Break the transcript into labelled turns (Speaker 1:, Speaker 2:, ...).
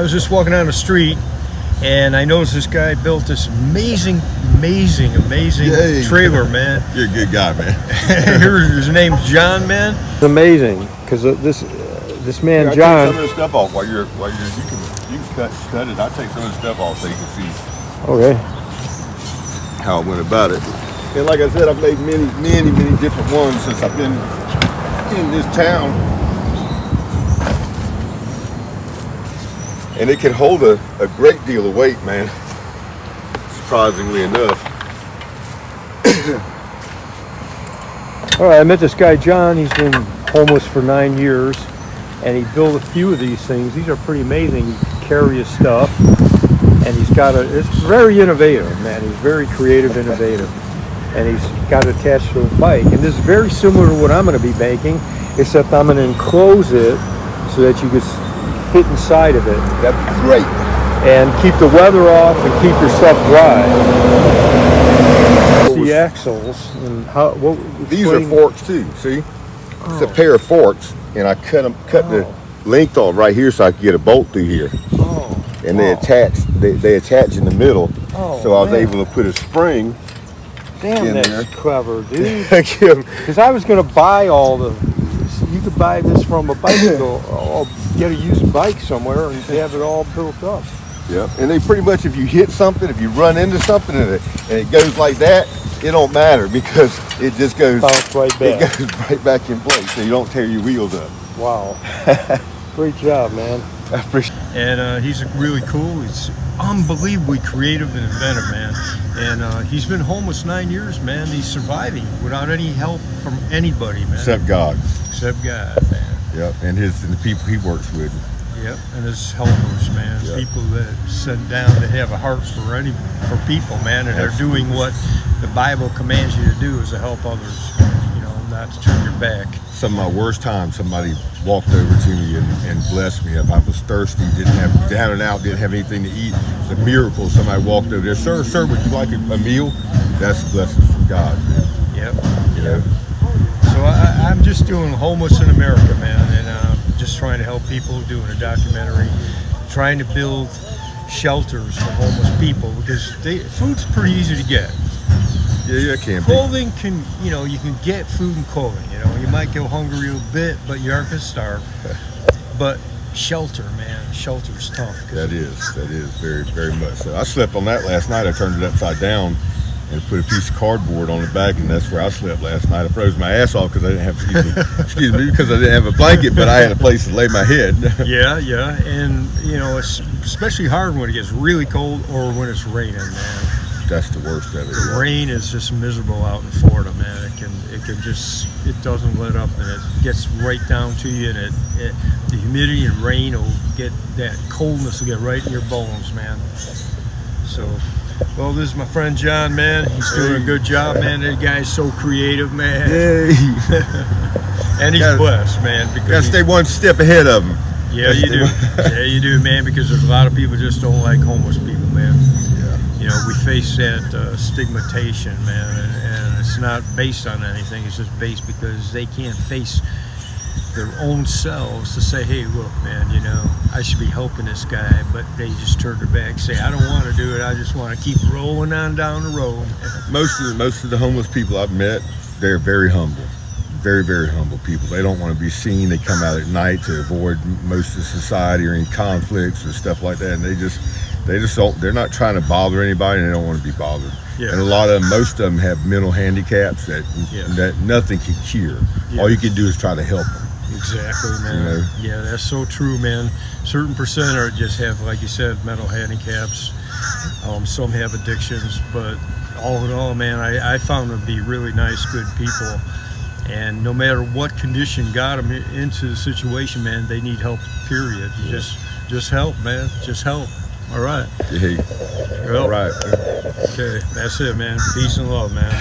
Speaker 1: I was just walking down the street, and I noticed this guy built this amazing
Speaker 2: Yay.
Speaker 1: trailer, man.
Speaker 2: You're a good guy, man.
Speaker 1: His name's John, man.
Speaker 3: It's amazing because this man
Speaker 2: Here,
Speaker 3: John.
Speaker 2: I'll take some of the stuff off while you're you can cut it. I'll take some of the stuff off so you can see
Speaker 3: Okay.
Speaker 2: how I went about it. And like I said, I've made many different ones since I've been in this town. And it can hold a great deal of weight, man. Surprisingly enough.
Speaker 3: All right, I met this guy John. He's been homeless for 9 years, and he built a few of these things. These are pretty amazing. He can carry his stuff, and he's got it's very innovative, man. He's very creative, innovative, and he's got it attached to a bike. And this is very similar to what I'm going to be making, except I'm going to enclose it so that you can fit inside of it.
Speaker 2: That'd be great.
Speaker 3: And keep the weather off and keep your stuff dry. The axles and how?
Speaker 2: These are forks too. See, it's a pair of forks, and I cut the length off right here so I could get a bolt through here.
Speaker 3: Oh.
Speaker 2: And they attach in the middle.
Speaker 3: Oh,
Speaker 2: so I was
Speaker 3: man.
Speaker 2: able to put a spring.
Speaker 3: Damn,
Speaker 2: in
Speaker 3: that's
Speaker 2: there.
Speaker 3: clever, dude.
Speaker 2: Yeah.
Speaker 3: Because I was gonna buy all the. You could buy this from a bicycle, or get a used bike somewhere and have it all built up.
Speaker 2: And they pretty much, if you hit something, if you run into something and it goes like that, it don't matter because it just goes
Speaker 3: Bounce right back.
Speaker 2: It goes right back in place, so you don't tear your wheels up.
Speaker 3: Wow. Great job, man.
Speaker 2: I appreciate.
Speaker 1: And he's really cool. He's unbelievably creative and inventive, man. And he's been homeless 9 years, man. He's surviving without any help from anybody, man.
Speaker 2: Except God.
Speaker 1: Except God, man.
Speaker 2: Yep, and the people he works with.
Speaker 1: Yep, and his helpers, man.
Speaker 2: Yep.
Speaker 1: People that sit down that have a heart for people, man, and are doing what the Bible commands you to do, is to help others. You know, not to turn your back.
Speaker 2: Some of my worst times, somebody walked over to me and blessed me. If I was thirsty, didn't have down and out, didn't have anything to eat, it's a miracle. Somebody walked over there, sir, would you like a meal? That's a blessing from God, man.
Speaker 1: Yep.
Speaker 2: You know?
Speaker 1: So I'm just doing Homeless in America, man, and just trying to help people, doing a documentary, trying to build shelters for homeless people because food's pretty easy to get.
Speaker 2: Yeah, it can be.
Speaker 1: Clothing you can get food and clothing. You know, you might go hungry a bit, but you aren't gonna starve. But shelter, man, shelter's tough.
Speaker 2: That is very, very much so. I slept on that last night. I turned it upside down and put a piece of cardboard on the back, and that's where I slept last night. I froze my ass off because I didn't have because I didn't have a blanket, but I had a place to lay my head.
Speaker 1: Yeah, and it's especially hard when it gets really cold or when it's raining, man.
Speaker 2: That's the worst of it.
Speaker 1: The rain is just miserable out in Florida, man. It doesn't let up, and it gets right down to you, and the humidity and rain will get that coldness will get right in your bones, man. So, well, this is my friend John, man. He's doing a good job, man. That guy's so creative, man.
Speaker 2: Yay.
Speaker 1: And he's blessed, man.
Speaker 2: You gotta stay one step ahead of him.
Speaker 1: Yeah, you do. Yeah, you do, man, because there's a lot of people just don't like homeless people, man. You know, we face that stigmatization, man, and it's not based on anything. It's just based because they can't face their own selves to say, hey, look, man, I should be helping this guy, but they just turn their back, say, I don't want to do it. I just want to keep rolling on down the road.
Speaker 2: Most of the homeless people I've met, they're very humble. Very, very humble people. They don't want to be seen. They come out at night to avoid most of society or any conflicts or stuff like that, and they just don't. They're not trying to bother anybody, and they don't want to be bothered.
Speaker 1: Yeah.
Speaker 2: And most of them have mental handicaps that nothing can cure.
Speaker 1: Yeah.
Speaker 2: All you can do is try to help them.
Speaker 1: Exactly, man. Yeah, that's so true, man. Certain percent are just have, like you said, mental handicaps. Some have addictions, but all in all, man, I found them to be really nice, good people. And no matter what condition got them into the situation, man, they need help, period. You just help, man. Just help. All right.
Speaker 2: Yeah.
Speaker 1: Well,
Speaker 2: all right.
Speaker 1: Okay, that's it, man. Peace and love, man.